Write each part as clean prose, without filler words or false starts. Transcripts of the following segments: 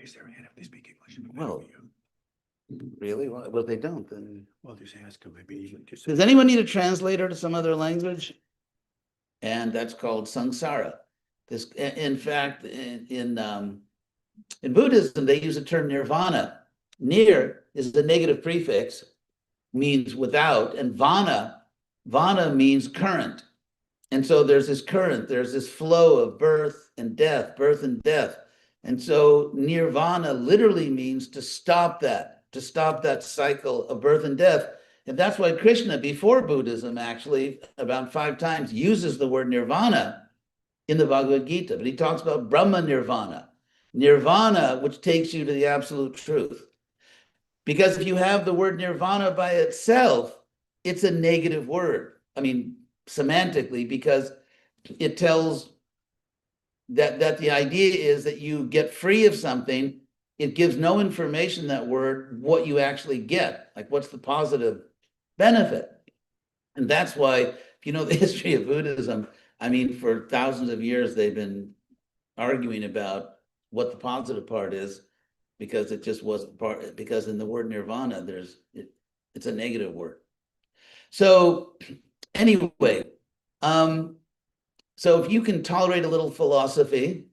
raise their hand if they speak English. Well, really? Well, if they don't, then. Well, just ask them, maybe. Does anyone need a translator to some other language? And that's called samsara. This, in fact, in Buddhism, they use the term nirvana. Nir is the negative prefix, means without, and vana means current. And so there's this current, there's this flow of birth and death, birth and death. And so nirvana literally means to stop that cycle of birth and death. And that's why Krishna, before Buddhism, actually, about 5 times, uses the word nirvana in the Bhagavad Gita. But he talks about Brahma nirvana, nirvana, which takes you to the absolute truth. Because if you have the word nirvana by itself, it's a negative word. I mean, semantically, because it tells that the idea is that you get free of something. It gives no information, that word, what you actually get, like what's the positive benefit. And that's why, if you know the history of Buddhism, I mean, for thousands of years, they've been arguing about what the positive part is, because it just wasn't part, because in the word nirvana, it's a negative word. So anyway, so if you can tolerate a little philosophy,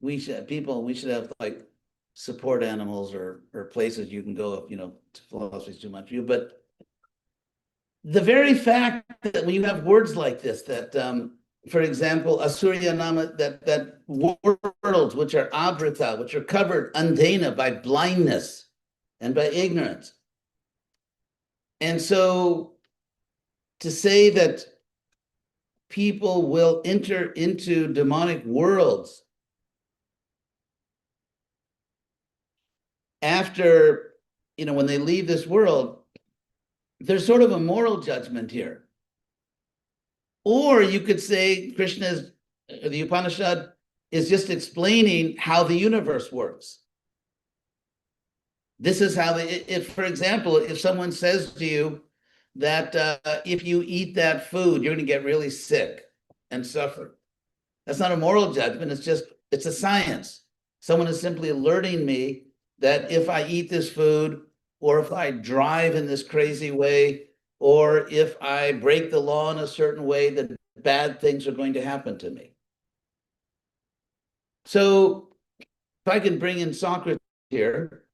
we should have like support animals or places you can go if, you know, philosophy is too much for you. But the very fact that when you have words like this, that for example, asurya nama, that worlds which are avrita, which are covered andena by blindness and by ignorance. And so to say that people will enter into demonic worlds after, you know, when they leave this world, there's sort of a moral judgment here. Or you could say Krishna's, the Upanishad is just explaining how the universe works. This is how if, for example, if someone says to you that if you eat that food, you're going to get really sick and suffer. That's not a moral judgment. It's a science. Someone is simply alerting me that if I eat this food, or if I drive in this crazy way, or if I break the law in a certain way, that bad things are going to happen to me. So if I can bring in Socrates here,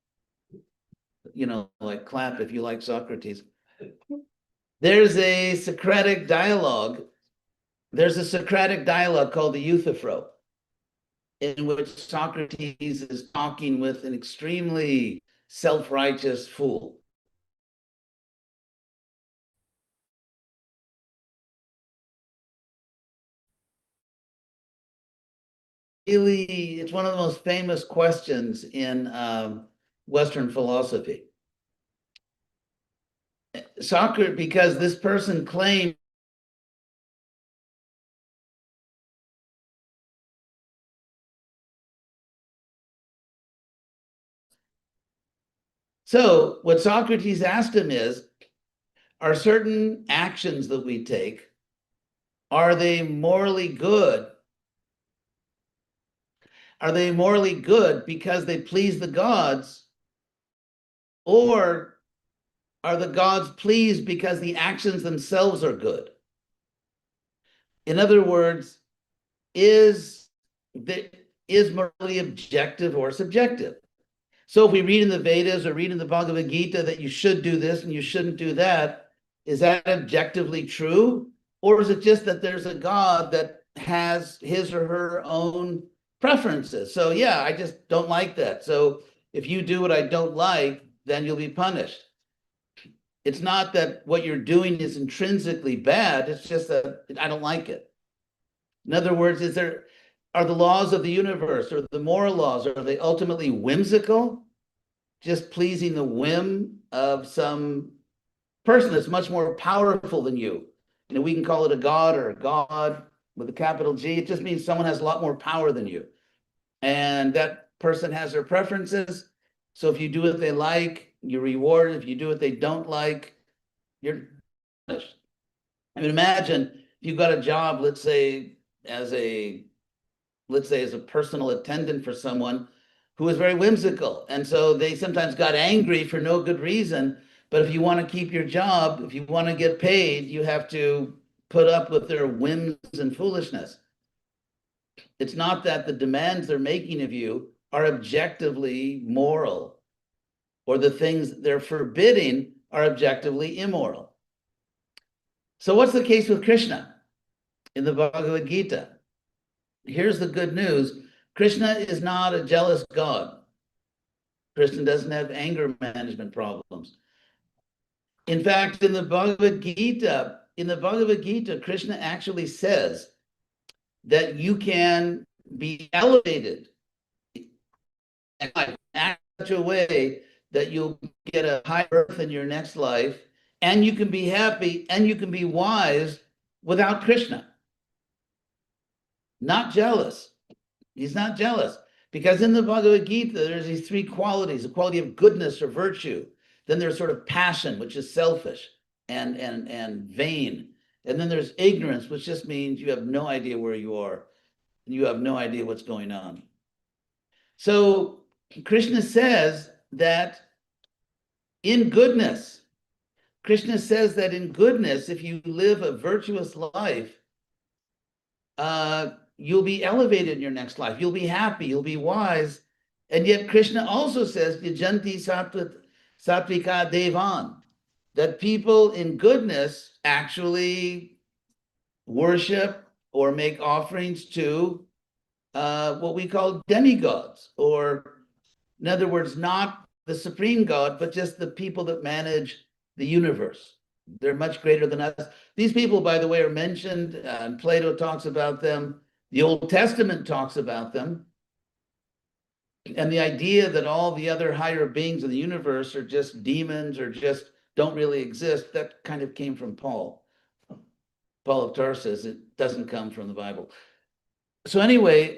you know, like clap if you like Socrates. There's a Socratic dialogue. There's a Socratic dialogue called the Euthyphro, in which Socrates is talking with an extremely self-righteous fool. Really, it's one of the most famous questions in Western philosophy. Socrates, because this person claimed so what Socrates asked him is, are certain actions that we take, are they morally good? Are they morally good because they please the gods? Or are the gods pleased because the actions themselves are good? In other words, is morally objective or subjective? So if we read in the Vedas or read in the Bhagavad Gita that you should do this and you shouldn't do that, is that objectively true? Or is it just that there's a God that has his or her own preferences? So yeah, I just don't like that. So if you do what I don't like, then you'll be punished. It's not that what you're doing is intrinsically bad. It's just that I don't like it. In other words, are the laws of the universe or the moral laws, are they ultimately whimsical? Just pleasing the whim of some person that's much more powerful than you. You know, we can call it a god or a god with a capital G. It just means someone has a lot more power than you. And that person has their preferences. So if you do what they like, you're rewarded. If you do what they don't like, you're punished. I mean, imagine if you got a job, let's say as a personal attendant for someone, who was very whimsical. And so they sometimes got angry for no good reason. But if you want to keep your job, if you want to get paid, you have to put up with their whims and foolishness. It's not that the demands they're making of you are objectively moral, or the things they're forbidding are objectively immoral. So what's the case with Krishna in the Bhagavad Gita? Here's the good news. Krishna is not a jealous God. Krishna doesn't have anger management problems. In fact, in the Bhagavad Gita, Krishna actually says that you can be elevated in such a way that you'll get a higher birth in your next life, and you can be happy and you can be wise without Krishna. Not jealous. He's not jealous. Because in the Bhagavad Gita, there's these three qualities: the quality of goodness or virtue. Then there's sort of passion, which is selfish and vain. And then there's ignorance, which just means you have no idea where you are. And you have no idea what's going on. So Krishna says that in goodness, if you live a virtuous life, you'll be elevated in your next life. You'll be happy. You'll be wise. And yet Krishna also says, Yajanti Satvika Devan, that people in goodness actually worship or make offerings to what we call demigods, or in other words, not the supreme God, but just the people that manage the universe. They're much greater than us. These people, by the way, are mentioned, and Plato talks about them. The Old Testament talks about them. And the idea that all the other higher beings in the universe are just demons or just don't really exist, that kind of came from Paul of Tarsus. It doesn't come from the Bible. So anyway,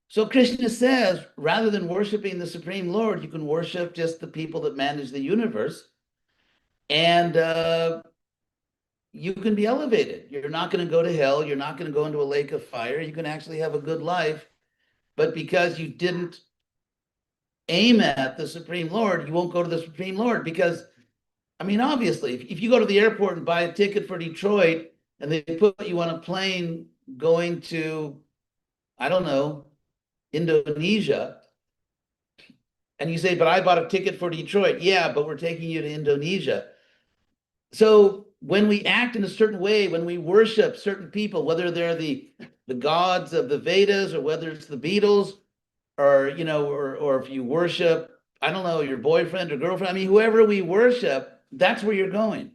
so Krishna says, rather than worshiping the Supreme Lord, you can worship just the people that manage the universe, and you can be elevated. You're not going to go to hell. You're not going to go into a lake of fire. You can actually have a good life. But because you didn't aim at the Supreme Lord, you won't go to the Supreme Lord. Because, I mean, obviously, if you go to the airport and buy a ticket for Detroit and they put you on a plane going to, I don't know, Indonesia, and you say, but I bought a ticket for Detroit. Yeah, but we're taking you to Indonesia. So when we act in a certain way, when we worship certain people, whether they're the gods of the Vedas or whether it's the Beatles, or or if you worship, I don't know, your boyfriend or girlfriend, I mean, whoever we worship, that's where you're going.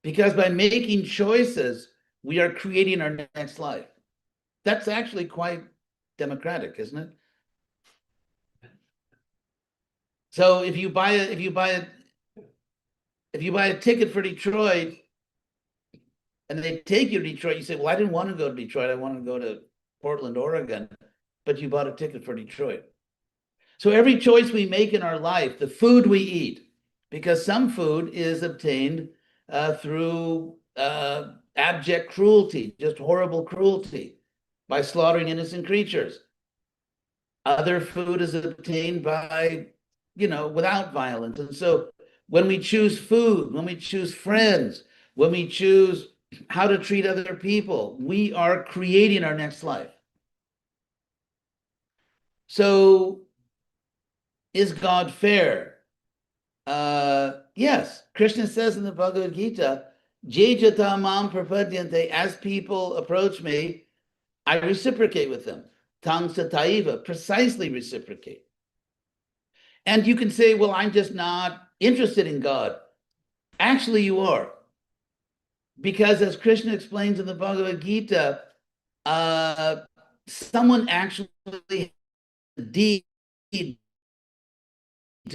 Because by making choices, we are creating our next life. That's actually quite democratic, isn't it? So if you buy a ticket for Detroit and they take you to Detroit, you say, well, I didn't want to go to Detroit. I want to go to Portland, Oregon, but you bought a ticket for Detroit. So every choice we make in our life, the food we eat, because some food is obtained through abject cruelty, just horrible cruelty, by slaughtering innocent creatures. Other food is obtained by, without violence. And so when we choose food, when we choose friends, when we choose how to treat other people, we are creating our next life. So is God fair? Yes. Krishna says in the Bhagavad Gita, Jejata mam prapadyante, as people approach me, I reciprocate with them. Tang sataiva, precisely reciprocate. And you can say, well, I'm just not interested in God. Actually, you are. Because as Krishna explains in the Bhagavad Gita, someone actually deed to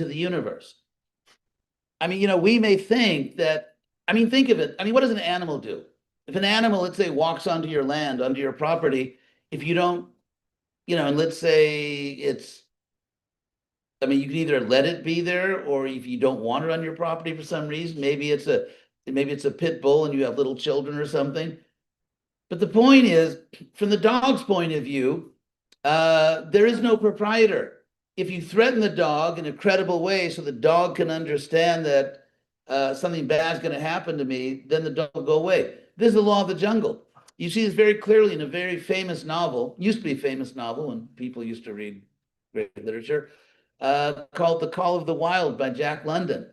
the universe. I mean, we may think that, think of it. What does an animal do? If an animal, let's say, walks onto your land, onto your property, if you don't, and let's say you can either let it be there, or if you don't want it on your property for some reason, maybe it's a pit bull and you have little children or something. But the point is, from the dog's point of view, There is no proprietor. If you threaten the dog in a credible way so the dog can understand that something bad is going to happen to me, then the dog will go away. This is the law of the jungle. You see this very clearly in a very famous novel, used to be a famous novel when people used to read great literature, called The Call of the Wild by Jack London.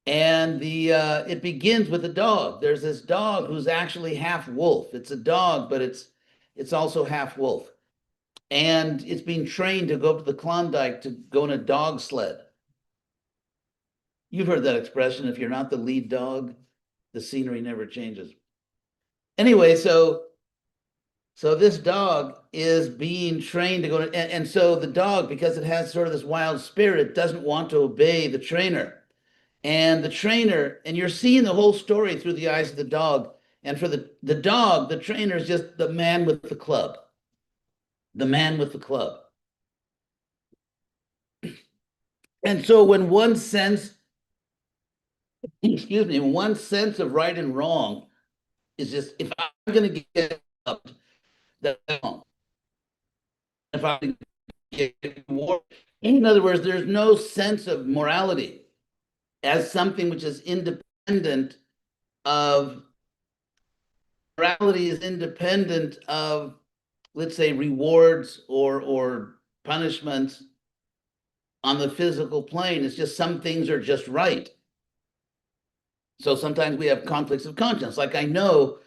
And it begins with a dog. There's this dog who's actually half wolf. It's a dog, but it's also half wolf. And it's being trained to go up to the Klondike to go in a dog sled. You've heard that expression, if you're not the lead dog, the scenery never changes. Anyway, so this dog is being trained to go to, and so the dog, because it has sort of this wild spirit, doesn't want to obey the trainer. And the trainer, and you're seeing the whole story through the eyes of the dog. And for the dog, the trainer is just the man with the club. The man with the club. And so when one sense, excuse me, one sense of right and wrong is just, if I'm going to get up, that's wrong. If I'm get reward. In other words, there's no sense of morality as something which is independent of, morality is independent of, let's say, rewards or punishments on the physical plane. It's just some things are just right. So sometimes we have conflicts of conscience. Like, I know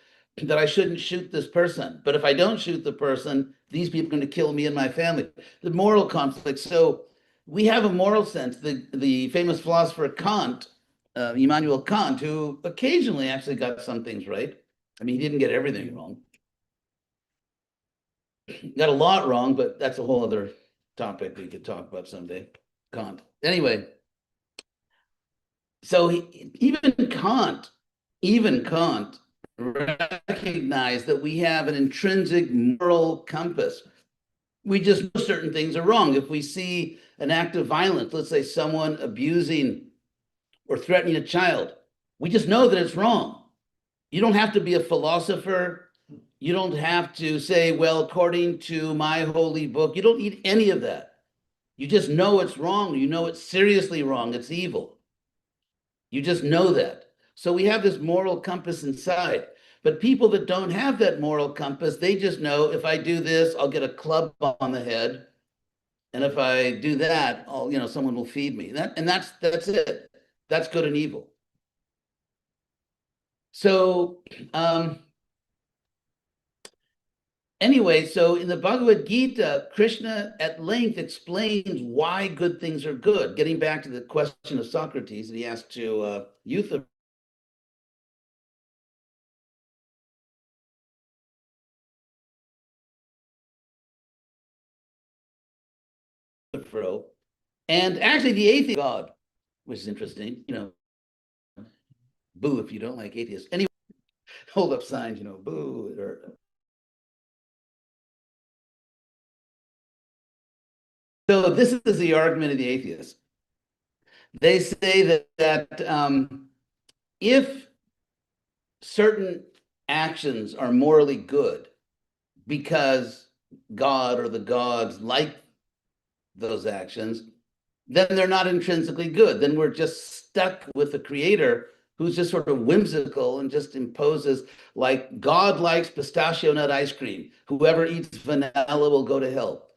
that I shouldn't shoot this person, but if I don't shoot the person, these people are going to kill me and my family. The moral conflict. So we have a moral sense. The famous philosopher Kant, Immanuel Kant, who occasionally actually got some things right. I mean, he didn't get everything wrong. Got a lot wrong, but that's a whole other topic we could talk about someday. Kant. Anyway, so even Kant recognized that we have an intrinsic moral compass. We just know certain things are wrong. If we see an act of violence, let's say someone abusing or threatening a child, we just know that it's wrong. You don't have to be a philosopher. You don't have to say, well, according to my holy book, you don't need any of that. You just know it's wrong. You know it's seriously wrong. It's evil. You just know that. So we have this moral compass inside. But people that don't have that moral compass, they just know, if I do this, I'll get a club on the head. And if I do that, someone will feed me. That's it. That's good and evil. So anyway, so in the Bhagavad Gita, Krishna at length explains why good things are good. Getting back to the question of Socrates that he asked to Euthyphro. And actually the atheist God, which is interesting, boo if you don't like atheists. Anyway, hold up signs, boo. So this is the argument of the atheists. They say that if certain actions are morally good because God or the gods like those actions, then they're not intrinsically good. Then we're just stuck with the creator who's just sort of whimsical and just imposes, like, God likes pistachio nut ice cream. Whoever eats vanilla will go to hell.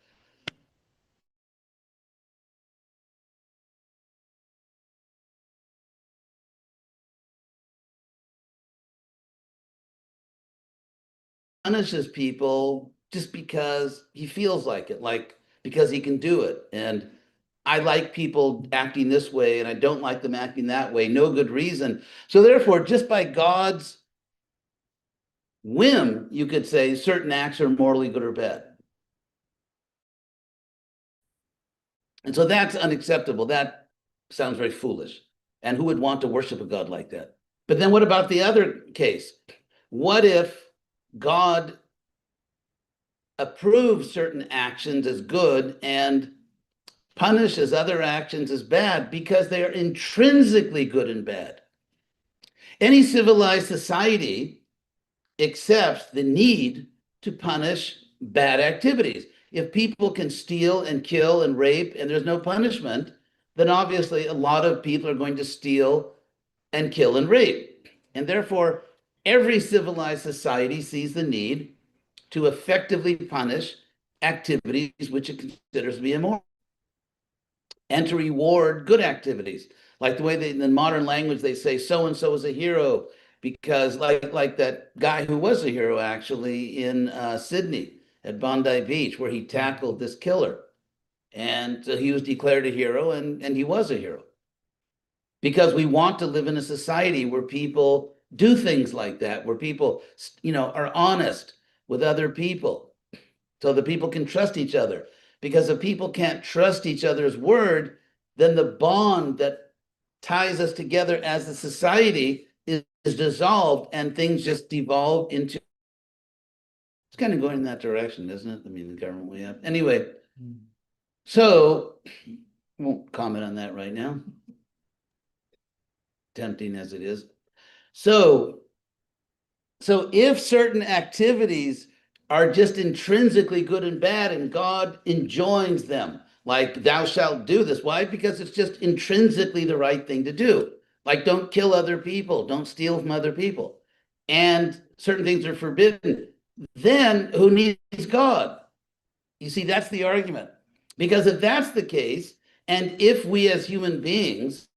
Punishes people just because he feels like it, like because he can do it. And I like people acting this way and I don't like them acting that way, no good reason. So therefore, just by God's whim, you could say certain acts are morally good or bad. And so that's unacceptable. That sounds very foolish. And who would want to worship a God like that? But then what about the other case? What if God approves certain actions as good and punishes other actions as bad because they are intrinsically good and bad? Any civilized society accepts the need to punish bad activities. If people can steal and kill and rape and there's no punishment, then obviously a lot of people are going to steal and kill and rape. And therefore, every civilized society sees the need to effectively punish activities which it considers to be immoral and to reward good activities. Like the way they, in the modern language, they say so and so is a hero because, like that guy who was a hero actually in Sydney at Bondi Beach, where he tackled this killer, and he was declared a hero, and he was a hero because we want to live in a society where people do things like that, where people, are honest with other people, so that people can trust each other. Because if people can't trust each other's word, then the bond that ties us together as a society is dissolved, and things just devolve into. It's kind of going in that direction, isn't it? I mean, the government way up. Anyway, so won't comment on that right now. Tempting as it is. So if certain activities are just intrinsically good and bad, and God enjoins them, like thou shalt do this. Why? Because it's just intrinsically the right thing to do. Like don't kill other people, don't steal from other people. And certain things are forbidden. Then who needs God? You see, that's the argument. Because if that's the case, and if we as human beings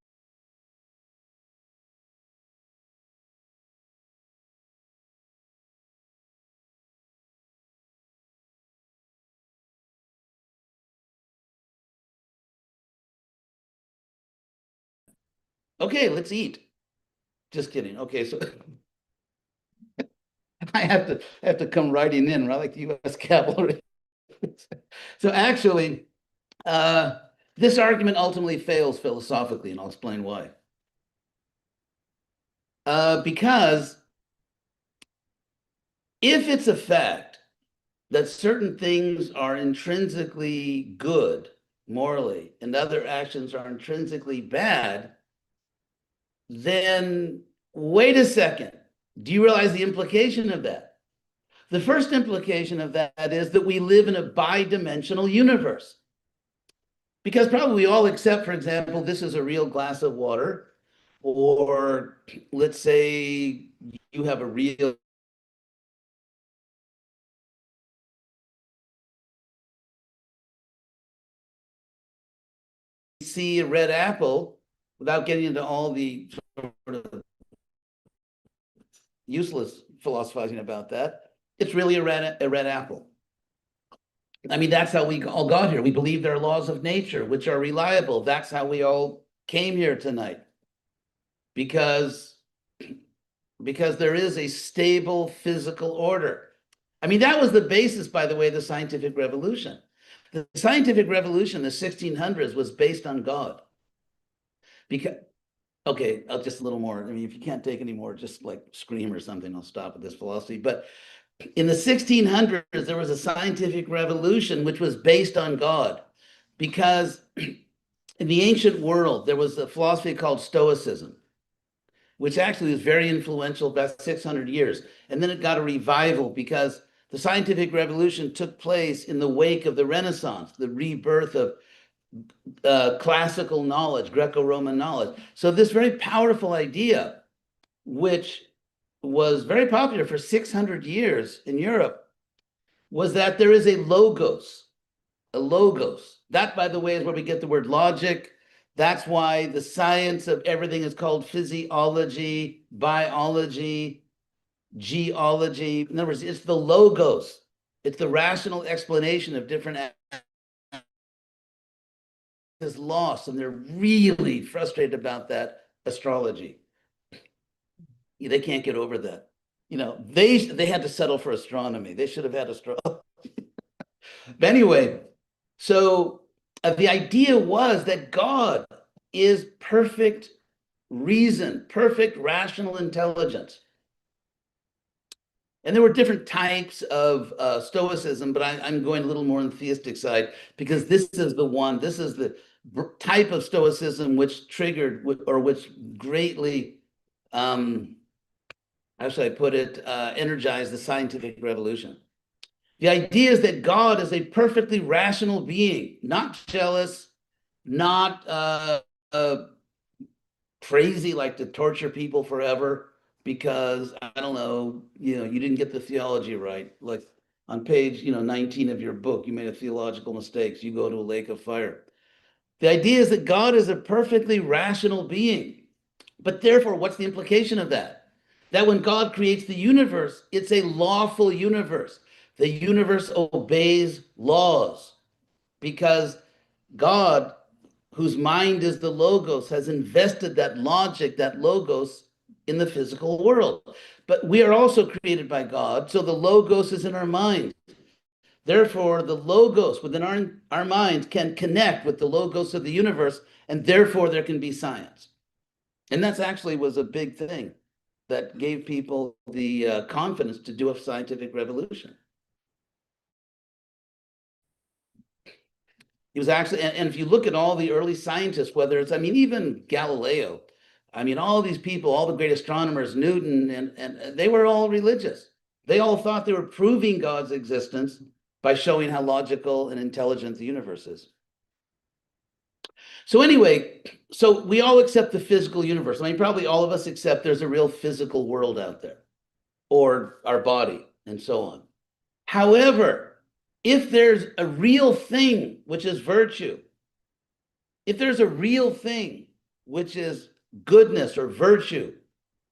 okay, let's eat. Just kidding. Okay, so I have to come writing in, right? Like the U.S. cavalry. So actually, this argument ultimately fails philosophically, and I'll explain why. Because if it's a fact that certain things are intrinsically good morally and other actions are intrinsically bad, then wait a second. Do you realize the implication of that? The first implication of that is that we live in a bi-dimensional universe. Because probably we all accept, for example, this is a real glass of water, or let's say you have a real see a red apple without getting into all the sort of useless philosophizing about that. It's really a red apple. I mean, that's how we all got here. We believe there are laws of nature which are reliable. That's how we all came here tonight. Because there is a stable physical order. I mean, that was the basis, by the way, of the scientific revolution. The scientific revolution, the 1600s, was based on God. Because, okay, I'll just a little more. I mean, if you can't take any more, just like scream or something, I'll stop with this philosophy. But in the 1600s, there was a scientific revolution which was based on God. Because in the ancient world, there was a philosophy called Stoicism, which actually was very influential about 600 years. And then it got a revival because the scientific revolution took place in the wake of the Renaissance, the rebirth of classical knowledge, Greco-Roman knowledge. So this very powerful idea, which was very popular for 600 years in Europe, was that there is a logos, a logos. That, by the way, is where we get the word logic. That's why the science of everything is called physiology, biology, geology. In other words, it's the logos. It's the rational explanation of different is lost, and they're really frustrated about that astrology. They can't get over that. They had to settle for astronomy. They should have had astrology. But anyway, so the idea was that God is perfect reason, perfect rational intelligence. And there were different types of Stoicism, but I'm going a little more on the theistic side because this is the type of Stoicism which triggered or which greatly, how should I put it, energized the scientific revolution. The idea is that God is a perfectly rational being, not jealous, not crazy, like to torture people forever because I don't know, you didn't get the theology right. Like on page 19 of your book, you made a theological mistake, so you go to a lake of fire. The idea is that God is a perfectly rational being. But therefore, what's the implication of that? That when God creates the universe, it's a lawful universe. The universe obeys laws because God, whose mind is the logos, has invested that logic, that logos, in the physical world. But we are also created by God, so the logos is in our mind. Therefore, the logos within our minds can connect with the logos of the universe, and therefore there can be science. And that's actually was a big thing that gave people the confidence to do a scientific revolution. He was actually, and if you look at all the early scientists, whether it's, even Galileo, all these people, all the great astronomers, Newton, and they were all religious. They all thought they were proving God's existence by showing how logical and intelligent the universe is. So anyway, so we all accept the physical universe. Probably all of us accept there's a real physical world out there, or our body, and so on. However, if there's a real thing, which is virtue, if there's a real thing, which is goodness or virtue,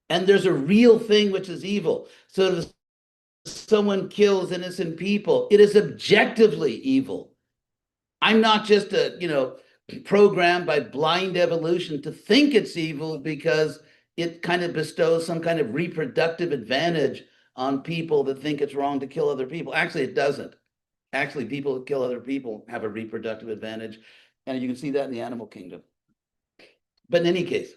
and there's a real thing, which is evil, so if someone kills innocent people, it is objectively evil. I'm not just programmed by blind evolution to think it's evil because it kind of bestows some kind of reproductive advantage on people that think it's wrong to kill other people. Actually, it doesn't. Actually, people that kill other people have a reproductive advantage, and you can see that in the animal kingdom. But in any case,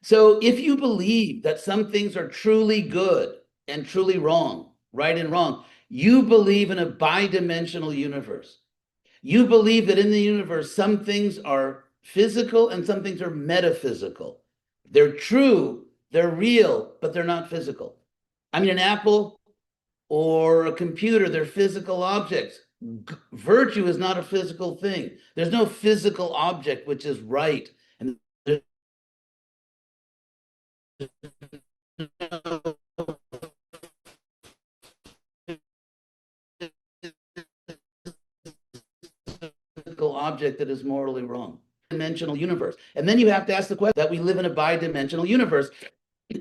so if you believe that some things are truly good and truly wrong, right and wrong, you believe in a bidimensional universe. You believe that in the universe, some things are physical and some things are metaphysical. They're true, they're real, but they're not physical. An apple or a computer, they're physical objects. Virtue is not a physical thing. There's no physical object which is right. And there's no physical object that is morally wrong. Dimensional universe. And then you have to ask the question that we live in a bidimensional universe.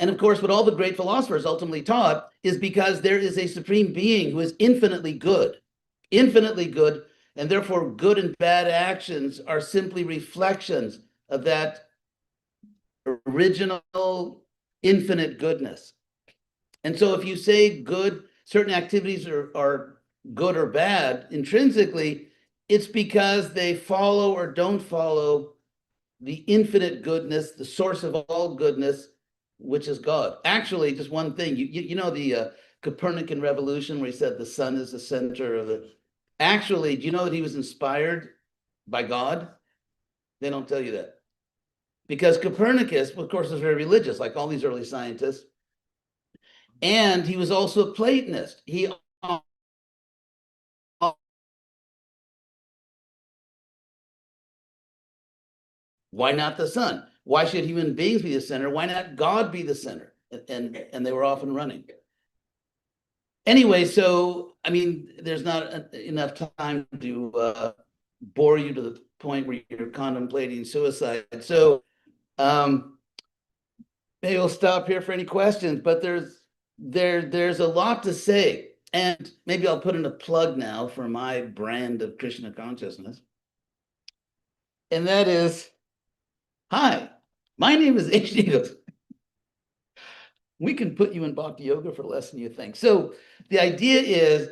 And of course, what all the great philosophers ultimately taught is because there is a supreme being who is infinitely good, and therefore good and bad actions are simply reflections of that original infinite goodness. And so if you say good, certain activities are good or bad intrinsically, it's because they follow or don't follow the infinite goodness, the source of all goodness, which is God. Actually, just one thing, you know the Copernican revolution where he said the sun is the center of it. Actually, do you know that he was inspired by God? They don't tell you that. Because Copernicus, of course, was very religious, like all these early scientists. And he was also a Platonist. Why not the sun? Why should human beings be the center? Why not God be the center? And they were often running. Anyway, so there's not enough time to bore you to the point where you're contemplating suicide. So maybe we'll stop here for any questions. But there's a lot to say, and maybe I'll put in a plug now for my brand of Krishna consciousness, and that is, hi, my name is H.D.Goswami. We can put you in bhakti yoga for less than you think. So the idea is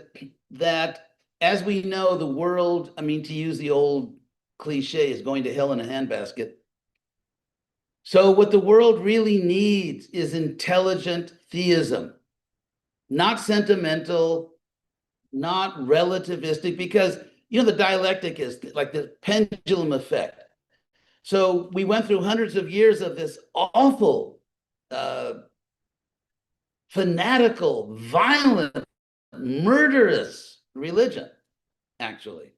that, as we know, the world, to use the old cliche, is going to hell in a handbasket. So what the world really needs is intelligent theism, not sentimental, not relativistic, because, the dialectic is like the pendulum effect. So we went through hundreds of years of this awful, fanatical, violent murderous religion, actually.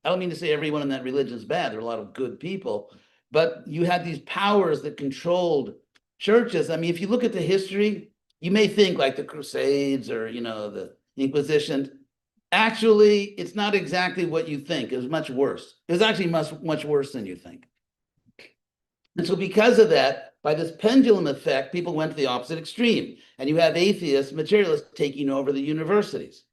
I don't mean to say everyone in that religion is bad. There are a lot of good people, but you had these powers that controlled churches. I mean, if you look at the history, you may think like the Crusades or, the Inquisition. Actually, it's not exactly what you think. It was much worse. It was actually much worse than you think. And so because of that, by this pendulum effect, people went to the opposite extreme. And you have atheists, materialists taking over the universities.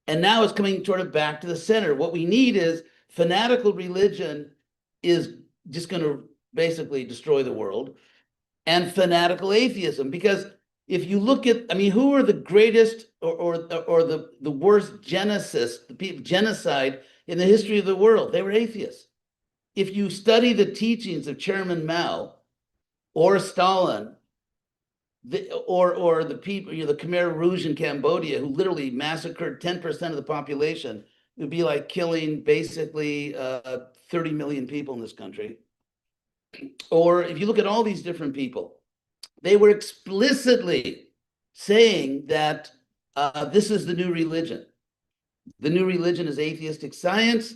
And now it's coming sort of back to the center. What we need is fanatical religion is just going to basically destroy the world, and fanatical atheism. Because if you look at, I mean, who are the greatest or the worst genocide in the history of the world? They were atheists. If you study the teachings of Chairman Mao or Stalin, or the people, the Khmer Rouge in Cambodia, who literally massacred 10% of the population, it would be like killing basically 30 million people in this country. Or if you look at all these different people, they were explicitly saying that this is the new religion. The new religion is atheistic science,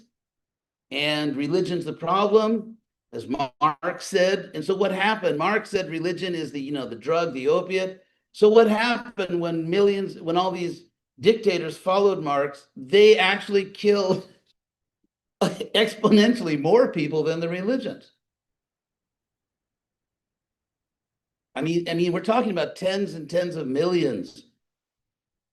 and religion's the problem, as Marx said. And so what happened? Marx said religion is the drug, the opiate. So what happened when all these dictators followed Marx? They actually killed exponentially more people than the religions. I mean, we're talking about tens and tens of millions,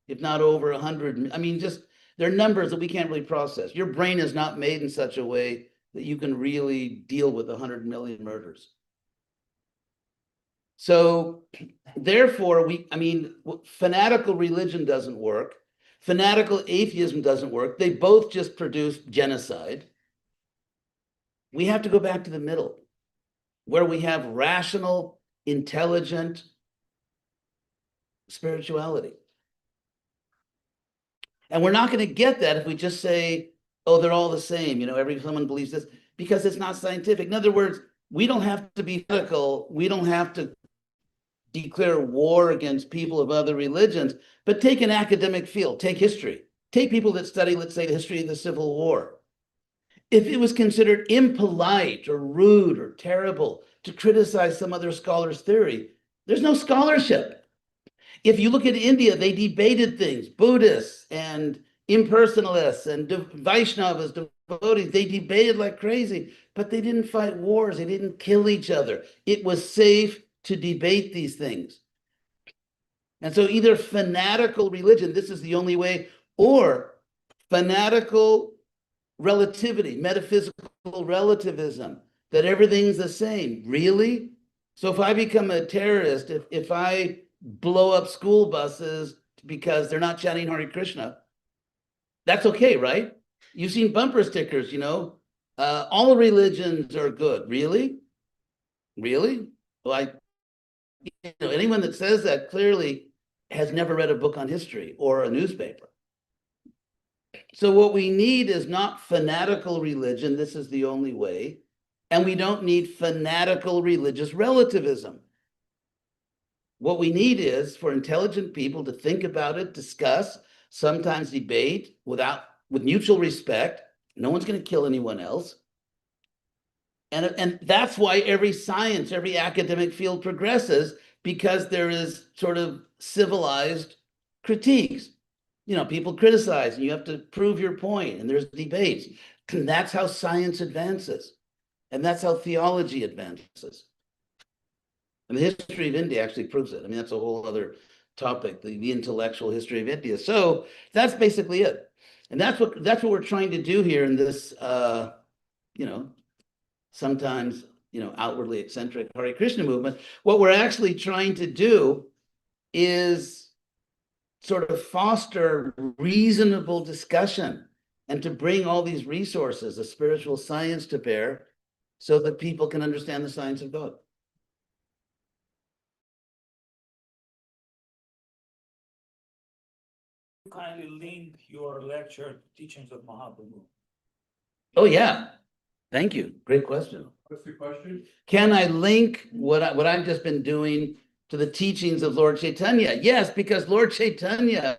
if not over 100. I mean, just they're numbers that we can't really process. Your brain is not made in such a way that you can really deal with 100 million murders. So therefore, fanatical religion doesn't work. Fanatical atheism doesn't work. They both just produce genocide. We have to go back to the middle, where we have rational, intelligent spirituality. And we're not going to get that if we just say, oh, they're all the same. Someone believes this, because it's not scientific. In other words, we don't have to be fanatical. We don't have to declare war against people of other religions, but take an academic field, take history, take people that study, let's say, the history of the Civil War. If it was considered impolite or rude or terrible to criticize some other scholar's theory, there's no scholarship. If you look at India, they debated things, Buddhists and impersonalists and Vaishnavas, devotees, they debated like crazy, but they didn't fight wars. They didn't kill each other. It was safe to debate these things. And so either fanatical religion, this is the only way, or fanatical relativity, metaphysical relativism, that everything's the same. Really? So if I become a terrorist, if I blow up school buses because they're not chanting Hare Krishna, that's okay, right? You've seen bumper stickers, all religions are good. Really? Well, anyone that says that clearly has never read a book on history or a newspaper. So what we need is not fanatical religion. This is the only way. And we don't need fanatical religious relativism. What we need is for intelligent people to think about it, discuss, sometimes debate with mutual respect. No one's going to kill anyone else. And that's why every science, every academic field progresses, because there is sort of civilized critiques. People criticize and you have to prove your point, and there's debates. And that's how science advances. And that's how theology advances. And the history of India actually proves it. I mean, that's a whole other topic, the intellectual history of India. So that's basically it. And that's what we're trying to do here in this, sometimes, outwardly eccentric Hare Krishna movement. What we're actually trying to do is sort of foster reasonable discussion and to bring all these resources of spiritual science to bear so that people can understand the science of God. Kindly link your lecture to teachings of Mahaprabhu. Oh, yeah. Thank you. Great question. What's the question? Can I link what I've just been doing to the teachings of Lord Chaitanya. Yes, because Lord Chaitanya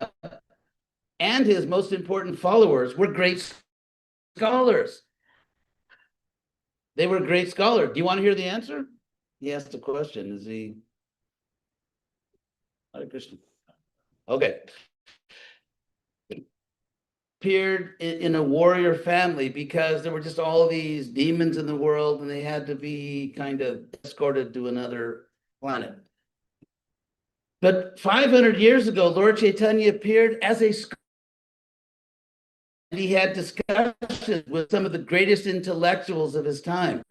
and his most important followers were great scholars. They were great scholars. Do you want to hear the answer? He asked a question. Is he? Hare Krishna. Okay. Appeared in a warrior family because there were just all these demons in the world and they had to be kind of escorted to another planet. But 500 years ago, Lord Chaitanya appeared as a scholar. He had discussions with some of the greatest intellectuals of his time,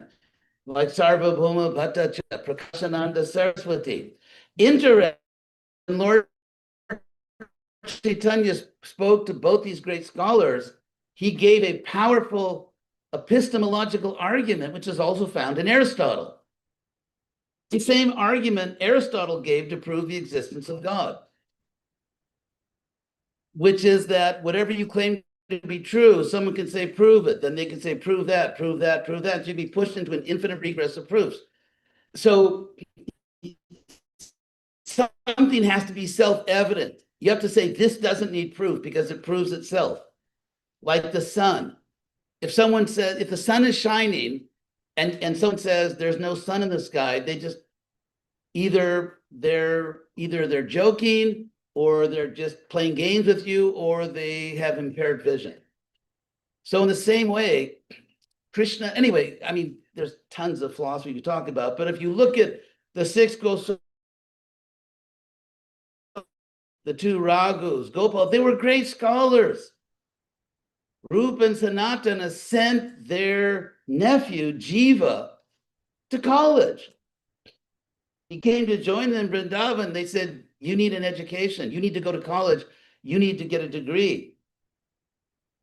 like Sarvabhauma Bhattacharya, Prakashananda Saraswati. Interesting, Lord Chaitanya spoke to both these great scholars. He gave a powerful epistemological argument, which is also found in Aristotle. The same argument Aristotle gave to prove the existence of God, which is that whatever you claim to be true, someone can say, prove it. Then they can say, prove that, prove that, prove that. So you'd be pushed into an infinite regress of proofs. So something has to be self-evident. You have to say, this doesn't need proof because it proves itself. Like the sun. If someone says, if the sun is shining and someone says there's no sun in the sky, they just either they're joking or they're just playing games with you or they have impaired vision. So in the same way, Krishna, anyway, I mean, there's tons of philosophy to talk about, but if you look at the six Goswamis, the two Raghus, Gopal, they were great scholars. Rupa and Sanatana sent their nephew, Jiva, to college. He came to join them in Vrindavan. They said, you need an education. You need to go to college. You need to get a degree.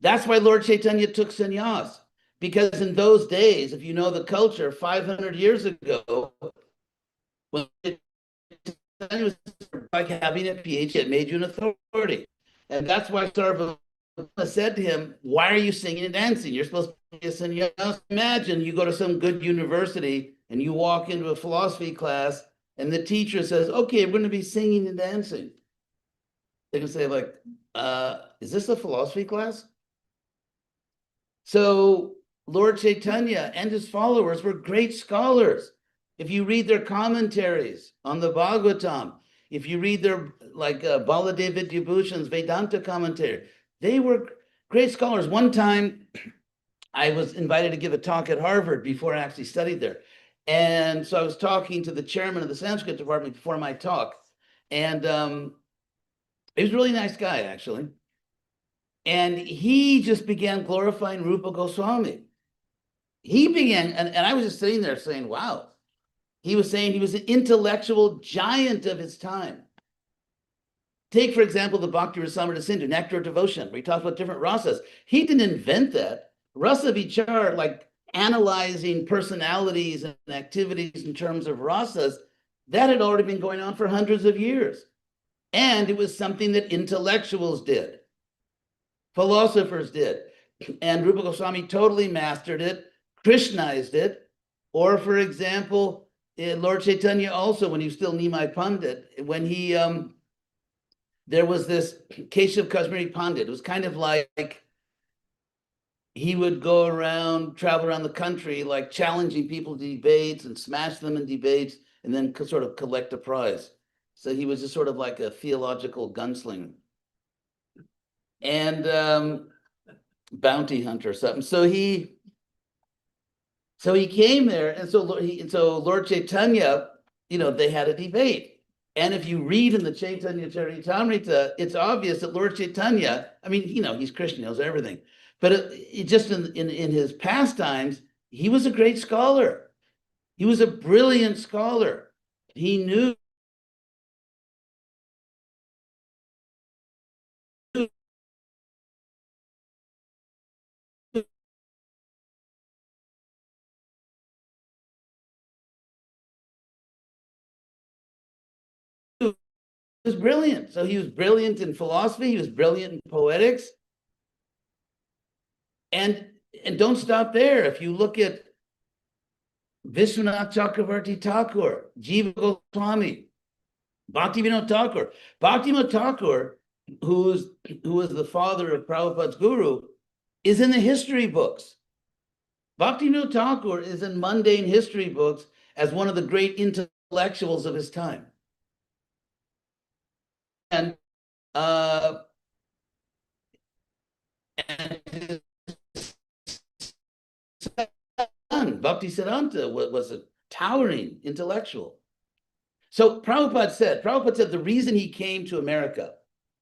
That's why Lord Chaitanya took sannyas. Because in those days, if you know the culture, 500 years ago, when Chaitanya was like having a PhD, it made you an authority. And that's why Sarvabhauma said to him, why are you singing and dancing? You're supposed to be a sannyas. Imagine you go to some good university and you walk into a philosophy class and the teacher says, okay, we're going to be singing and dancing. They can say like, is this a philosophy class? So Lord Chaitanya and his followers were great scholars. If you read their commentaries on the Bhagavatam, if you read their like Baladev Vidyabhushan's Vedanta commentary, they were great scholars. One time I was invited to give a talk at Harvard before I actually studied there. And so I was talking to the chairman of the Sanskrit department before my talk. And he was a really nice guy, actually. And he just began glorifying Rupa Goswami. He began, and I was just sitting there saying, wow. He was saying he was an intellectual giant of his time. Take, for example, the Bhakti Rasamrita Sindhu, Nectar of Devotion, where he talks about different rasas. He didn't invent that. Rasa Vichar, like analyzing personalities and activities in terms of rasas, that had already been going on for hundreds of years. And it was something that intellectuals did, philosophers did. And Rupa Goswami totally mastered it, Krishnized it. Or, for example, Lord Chaitanya also, when he was still Nimai Pandit, when he, there was this Keshav Kashmiri Pandit. It was kind of like he would go around, travel around the country, like challenging people to debates and smash them in debates and then sort of collect a prize. So he was just sort of like a theological gunslinger and bounty hunter or something. So he came there, and so Lord Chaitanya, you know, they had a debate. And if you read in the Chaitanya Charitamrita, it's obvious that Lord Chaitanya, I mean, you know, he's Krishna, knows everything. But it just in his pastimes, he was a great scholar. He was a brilliant scholar. He knew was brilliant. So he was brilliant in philosophy. He was brilliant in poetics. And don't stop there. If you look at Vishwanath Chakravarti Thakur, Jiva Goswami, Bhaktivinoda Thakur. Bhaktivinoda Thakur, who was the father of Prabhupada's guru, is in the history books. Bhaktivinoda Thakur is in mundane history books as one of the great intellectuals of his time. And his son, Bhaktisiddhanta, was a towering intellectual. So Prabhupada said the reason he came to America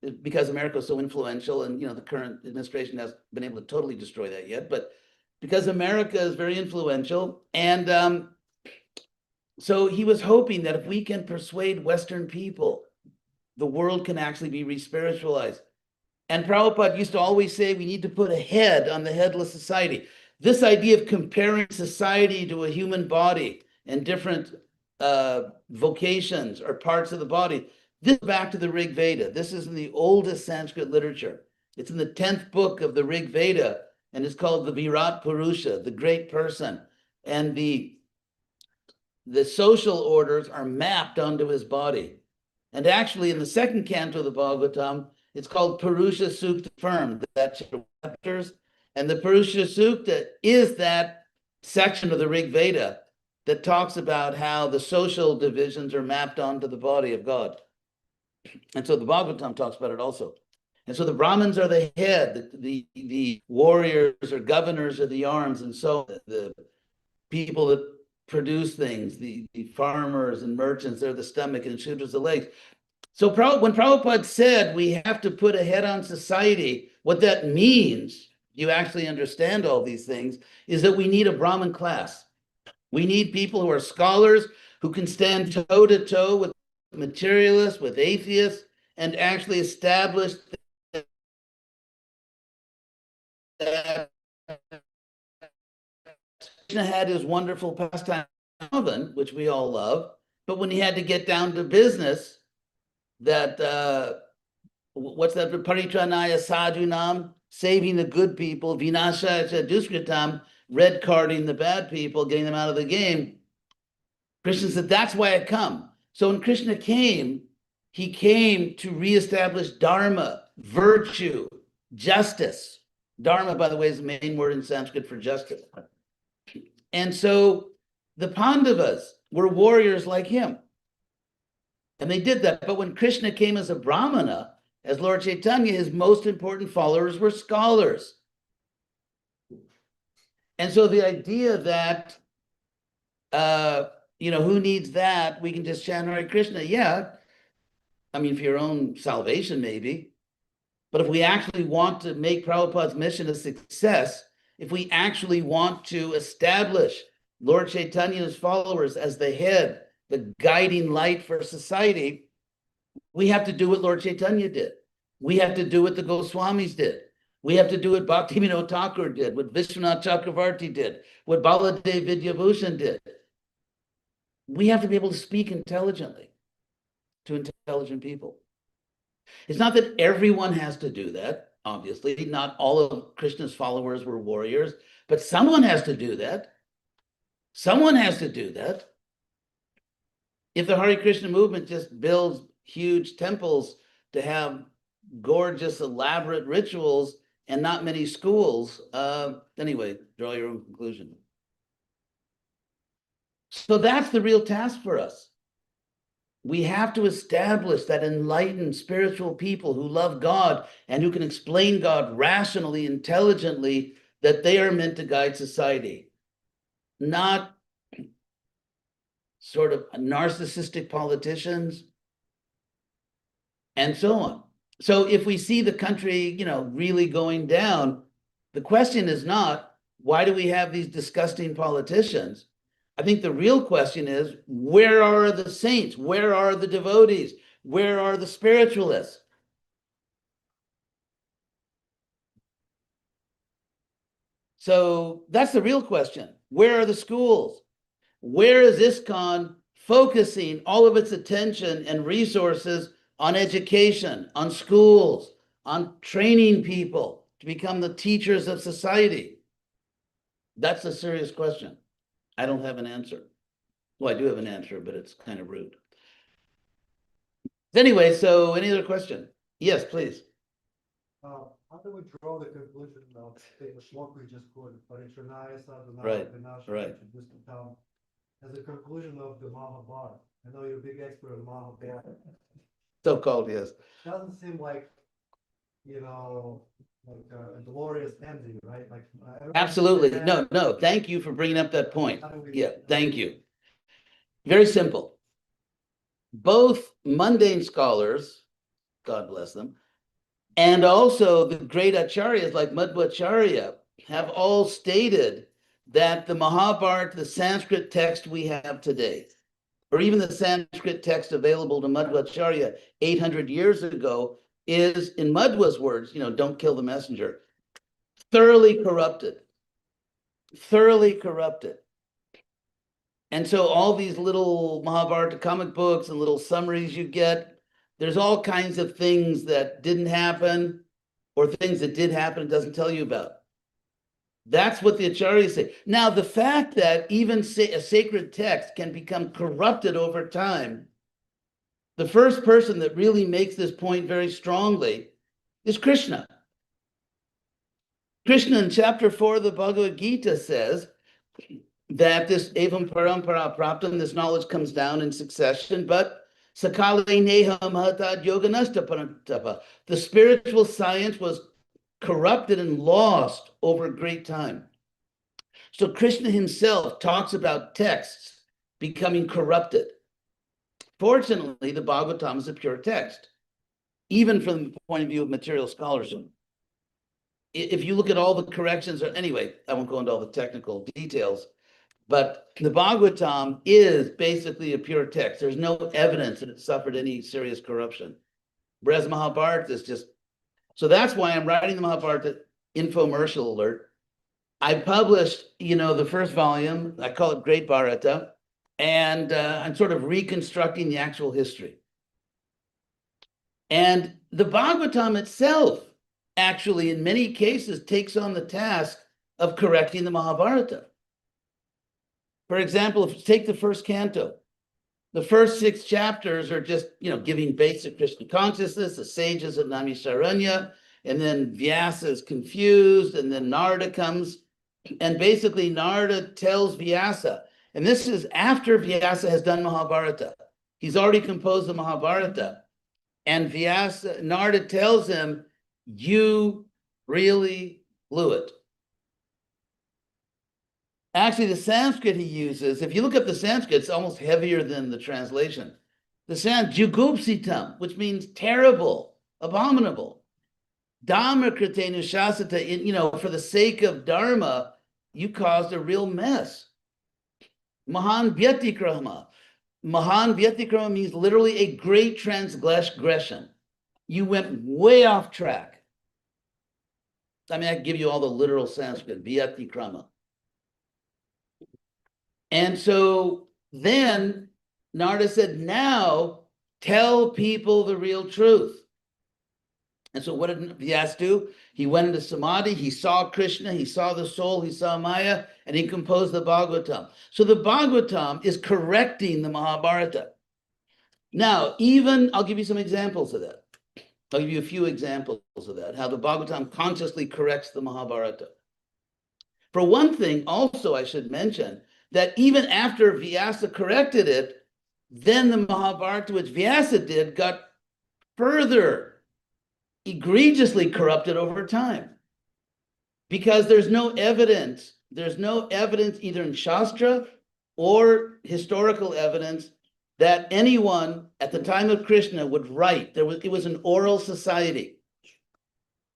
is because America was so influential, and the current administration hasn't been able to totally destroy that yet, but because America is very influential, and so he was hoping that if we can persuade Western people, the world can actually be re-spiritualized. And Prabhupada used to always say we need to put a head on the headless society. This idea of comparing society to a human body and different vocations or parts of the body, this is back to the Rig Veda. This is in the oldest Sanskrit literature. It's in the 10th book of the Rig Veda, and it's called the Virat Purusha, the great person. And the social orders are mapped onto his body. And actually, in the second canto of the Bhagavatam, it's called Purusha Sukta Firm, that's chapters. And the Purusha Sukta is that section of the Rig Veda that talks about how the social divisions are mapped onto the body of God. And so the Bhagavatam talks about it also. And so the Brahmins are the head, the warriors or governors are the arms, and so the people that produce things, the farmers and merchants, they're the stomach, and Shudras the legs. So when Prabhupada said we have to put a head on society, what that means, you actually understand all these things, is that we need a Brahmin class. We need people who are scholars, who can stand toe to toe with materialists, with atheists, and actually establish that Krishna had his wonderful pastime, which we all love, but when he had to get down to business, that what's that? Paritranaya sadhunam, saving the good people, vinashaya duskritam, red carding the bad people, getting them out of the game. Krishna said, that's why I come. So when Krishna came, he came to reestablish dharma, virtue, justice. Dharma, by the way, is the main word in Sanskrit for justice. And so the Pandavas were warriors like him. And they did that. But when Krishna came as a Brahmana, as Lord Chaitanya, his most important followers were scholars. And so the idea that, who needs that? We can just chant Hare Krishna. Yeah. I mean, for your own salvation, maybe. But if we actually want to make Prabhupada's mission a success, if we actually want to establish Lord Chaitanya's followers as the head, the guiding light for society, we have to do what Lord Chaitanya did. We have to do what the Goswamis did. We have to do what Bhaktivinoda Thakur did, what Vishwanath Chakravarti did, what Baladev Vidyabhushan did. We have to be able to speak intelligently to intelligent people. It's not that everyone has to do that, obviously. Not all of Krishna's followers were warriors, but someone has to do that. Someone has to do that. If the Hare Krishna movement just builds huge temples to have gorgeous, elaborate rituals and not many schools, anyway, draw your own conclusion. So that's the real task for us. We have to establish that enlightened spiritual people who love God and who can explain God rationally, intelligently, that they are meant to guide society, not sort of narcissistic politicians and so on. So if we see the country, really going down, the question is not, why do we have these disgusting politicians? I think the real question is, where are the saints? Where are the devotees? Where are the spiritualists? So that's the real question. Where are the schools? Where is ISKCON focusing all of its attention and resources on education, on schools, on training people to become the teachers of society? That's a serious question. I don't have an answer. Well, I do have an answer, but it's kind of rude. Anyway, so any other question? Yes, please. How do we draw the conclusion of what we just quoted, Parichanaya Sadhana Right, Vinasha right. Disputam, as a conclusion of the Mahabharata? I know you're a big expert on Mahabharata. So-called, yes. Doesn't seem like, like a glorious ending, right? Like everyone Absolutely. said, No, no, thank you for bringing up that point. how do we- Yeah, thank you. Very simple. Both mundane scholars, God bless them, and also the great acharyas like Madhvacharya have all stated that the Mahabharata, the Sanskrit text we have today, or even the Sanskrit text available to Madhvacharya 800 years ago, is, in Madhva's words, don't kill the messenger, thoroughly corrupted. Thoroughly corrupted. And so all these little Mahabharata comic books and little summaries you get, there's all kinds of things that didn't happen or things that did happen it doesn't tell you about. That's what the acharyas say. Now, the fact that even a sacred text can become corrupted over time, the first person that really makes this point very strongly is Krishna. Krishna in chapter 4 of the Bhagavad Gita says that this evam parampara praptam, this knowledge comes down in succession, but sakale neha mahatad yoganasta parantapa. The spiritual science was corrupted and lost over a great time. So Krishna himself talks about texts becoming corrupted. Fortunately, the Bhagavatam is a pure text, even from the point of view of material scholarship. If you look at all the corrections, anyway, I won't go into all the technical details, but the Bhagavatam is basically a pure text. There's no evidence that it suffered any serious corruption. Whereas Mahabharata is just, so that's why I'm writing the Mahabharata infomercial alert. I published, the first volume, I call it Great Bharata, and I'm sort of reconstructing the actual history. And the Bhagavatam itself, actually, in many cases, takes on the task of correcting the Mahabharata. For example, if you take the first canto, the first 6 chapters are just, giving basic Krishna consciousness, the sages of Naimisharanya, and then Vyasa is confused, and then Narada comes, and basically Narada tells Vyasa, and this is after Vyasa has done Mahabharata. He's already composed the Mahabharata, and Narada tells him, you really blew it. Actually, the Sanskrit he uses, if you look up the Sanskrit, it's almost heavier than the translation. The Sanskrit, jugupsitam, which means terrible, abominable. Dharma kritenu shasata, for the sake of Dharma, you caused a real mess. Mahan vyatikrama. Mahan vyatikrama means literally a great transgression. You went way off track. I mean, I can give you all the literal Sanskrit, vyatikrama. And so then Narada said, now tell people the real truth. And so what did Vyasa do? He went into Samadhi, he saw Krishna, he saw the soul, he saw Maya, and he composed the Bhagavatam. So the Bhagavatam is correcting the Mahabharata. Now, I'll give you some examples of that. I'll give you a few examples of that, how the Bhagavatam consciously corrects the Mahabharata. For one thing, also I should mention, that even after Vyasa corrected it, then the Mahabharata, which Vyasa did, got further egregiously corrupted over time. Because there's no evidence either in Shastra or historical evidence that anyone at the time of Krishna would write. It was an oral society.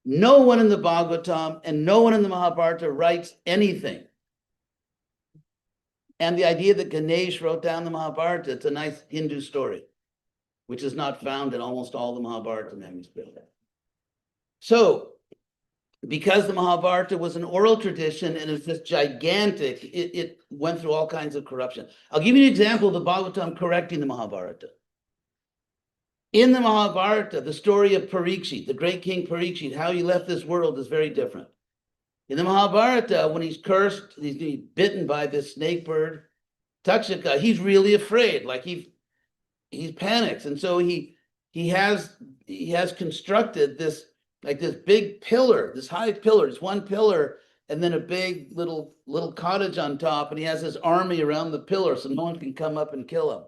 No one in the Bhagavatam and no one in the Mahabharata writes anything. And the idea that Ganesh wrote down the Mahabharata, it's a nice Hindu story, which is not found in almost all the Mahabharata manuscripts. So, because the Mahabharata was an oral tradition and it's just gigantic, it went through all kinds of corruption. I'll give you an example of the Bhagavatam correcting the Mahabharata. In the Mahabharata, the story of Parikshit, the great king Parikshit, how he left this world is very different. In the Mahabharata, when he's cursed, he's bitten by this snake bird, Takshaka, he's really afraid, like he panics. And so he he has constructed this like this big pillar, this high pillar. It's one pillar, and then a big little cottage on top, and he has his army around the pillar, so no one can come up and kill him.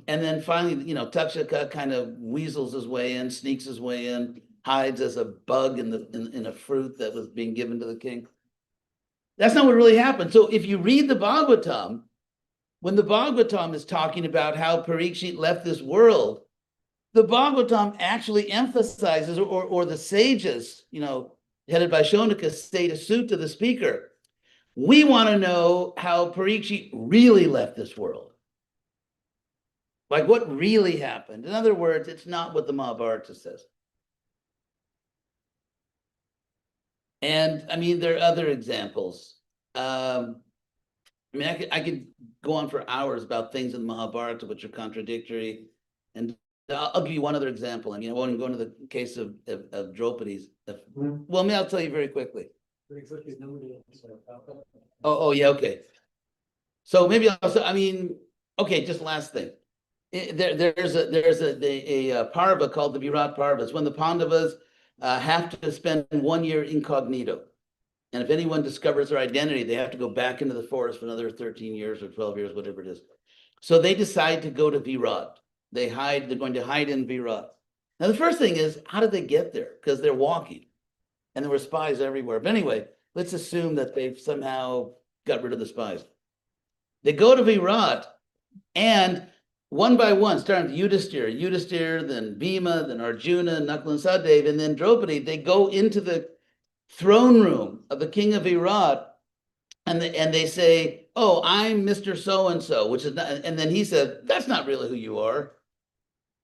And then finally, Takshaka kind of weasels his way in, sneaks his way in, hides as a bug in a fruit that was being given to the king. That's not what really happened. So if you read the Bhagavatam, when the Bhagavatam is talking about how Parikshit left this world, the Bhagavatam actually emphasizes, or the sages, headed by Shonaka, say to suit to the speaker, we want to know how Parikshit really left this world. Like what really happened. In other words, it's not what the Mahabharata says. And I mean, there are other examples. I could go on for hours about things in the Mahabharata which are contradictory. And I'll give you one other example. I won't even go into the case of Draupadi's. Well, maybe I'll tell you very quickly. Oh, yeah, okay. So maybe also, okay, just last thing. There's a parva called the Virat Parva. It's when the Pandavas have to spend 1 year incognito. And if anyone discovers their identity, they have to go back into the forest for another 13 years or 12 years, whatever it is. So they decide to go to Virat. They're going to hide in Virat. Now, the first thing is, how did they get there? Because they're walking and there were spies everywhere. But anyway, let's assume that they've somehow got rid of the spies. They go to Virat, and one by one, starting with Yudhisthira, then Bhima, then Arjuna, Nakul and Sahadev, and then Draupadi, they go into the throne room of the king of Virat, and they say, oh, I'm Mr. So-and-so, which is not, and then he says, that's not really who you are.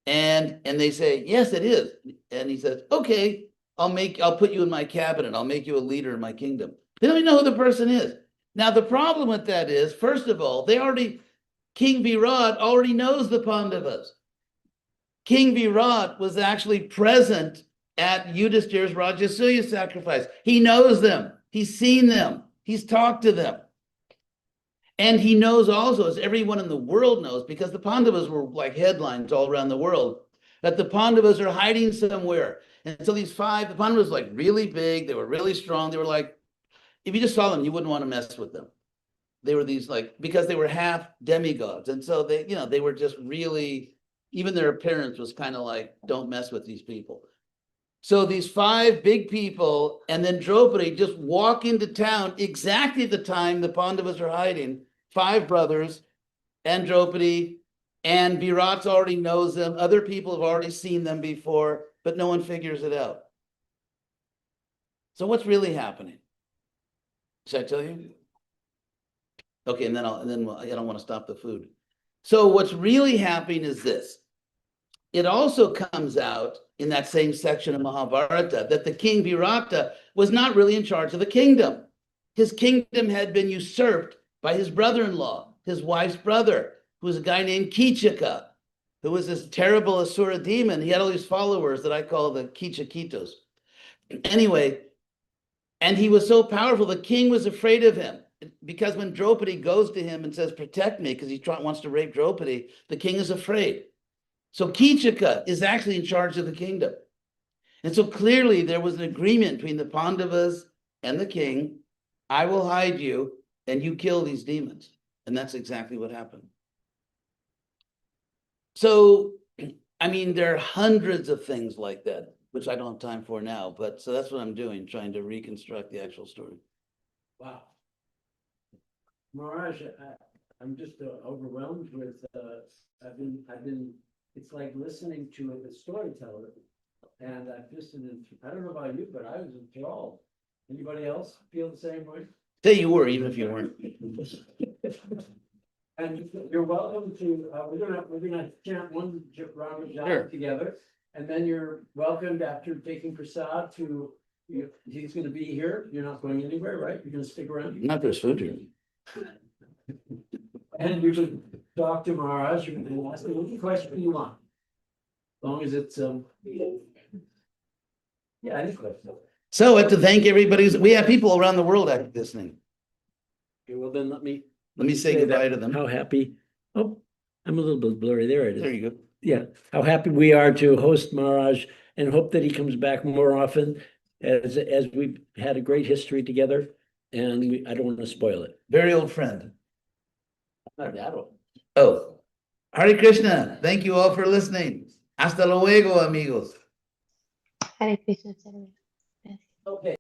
And they say, yes, it is. And he says, okay, I'll put you in my cabinet. I'll make you a leader in my kingdom. They don't even know who the person is. Now, the problem with that is, first of all, King Virat already knows the Pandavas. King Virat was actually present at Yudhishthira's Rajasuya sacrifice. He knows them. He's seen them. He's talked to them. And he knows also, as everyone in the world knows, because the Pandavas were like headlines all around the world, that the Pandavas are hiding somewhere. And so the Pandavas were like really big. They were really strong. They were like, if you just saw them, you wouldn't want to mess with them. They were these because they were half demigods. And so they were just really, even their appearance was kind of like, don't mess with these people. So these 5 big people, and then Draupadi just walk into town exactly the time the Pandavas are hiding. 5 brothers and Draupadi, and Virat already knows them. Other people have already seen them before, but no one figures it out. So what's really happening? Should I tell you? Okay, and then I don't want to stop the food. So what's really happening is this. It also comes out in that same section of Mahabharata that the king Virata was not really in charge of the kingdom. His kingdom had been usurped by his brother-in-law, his wife's brother, who was a guy named Kichaka, who was this terrible Asura demon. He had all these followers that I call the Kichakitos. Anyway, and he was so powerful, the king was afraid of him. Because when Draupadi goes to him and says, protect me, because he wants to rape Draupadi, the king is afraid. So Kichaka is actually in charge of the kingdom. And so clearly there was an agreement between the Pandavas and the king. I will hide you and you kill these demons. And that's exactly what happened. So, there are hundreds of things like that, which I don't have time for now. But so that's what I'm doing, trying to reconstruct the actual story. Wow. Maharaj, I'm just overwhelmed with, it's like listening to a storyteller. And I don't know about you, but I was enthralled. Anybody else feel the same way? Say you were, even if you weren't. And you're welcome to, we're gonna chant one round of japa together. And then you're welcomed after taking prasad he's gonna be here. You're not going anywhere, right? You're gonna stick around? Not there's food here. And you can talk to Maharaj, you can ask him any question you want. As long as it's, any question. So I have to thank everybody. We have people around the world listening. Okay, well then let me say goodbye to them. How happy. Oh, I'm a little bit blurry. There it is. There you go. yeah, how happy we are to host Maharaj and hope that he comes back more often as we've had a great history together. And I don't want to spoil it. Very old friend. Not that old. Oh, Hare Krishna. Thank you all for listening. Hasta luego, amigos. Hare Krishna. Acharya. Okay.